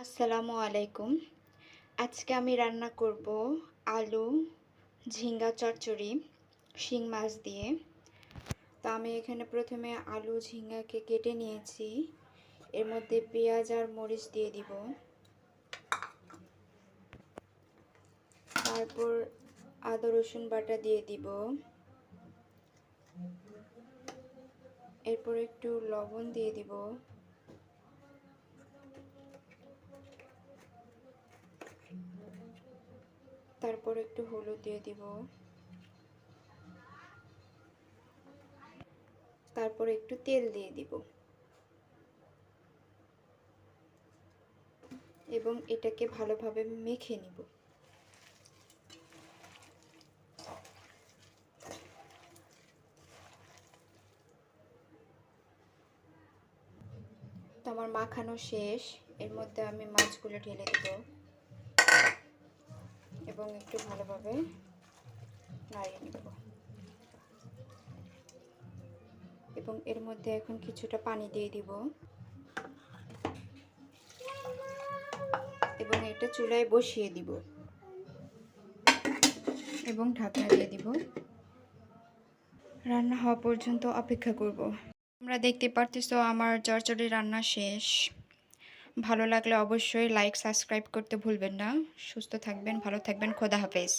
আসসালামু আলাইকুম। আজকে আমি রান্না করব আলু, ঝিঙ্গা চচ্চড়ি, শিং মাছ দিয়ে। তো আমি এখানে প্রথমে আলু ঝিঙ্গাকে কেটে নিয়েছি। এর মধ্যে পেঁয়াজ আর মরিচ দিয়ে দিব। তারপর আদা রসুন বাটা দিয়ে দিব। এরপর একটু লবণ দিয়ে দিব। তারপর একটু হলুদ দিয়ে দিব। তারপর একটু তেল দিয়ে দিব এবং এটাকে ভালোভাবে মেখে নিব। তো আমার মাখানো শেষ। এর মধ্যে আমি মাছগুলো ঢেলে দেব এবং একটু ভালোভাবে নাড়িয়ে নেব এবং এর মধ্যে এখন কিছুটা পানি দিয়ে দিব এবং এটা চুলায় বসিয়ে দিব এবং ঢাকনা দিয়ে দিব। রান্না হওয়া পর্যন্ত অপেক্ষা করব। তোমরা দেখতে পারতেছো আমার চচ্চড়ি রান্না শেষ। ভালো লাগলে অবশ্যই লাইক সাবস্ক্রাইব করতে ভুলবেন না। সুস্থ থাকবেন, ভালো থাকবেন। খোদা হাফেজ।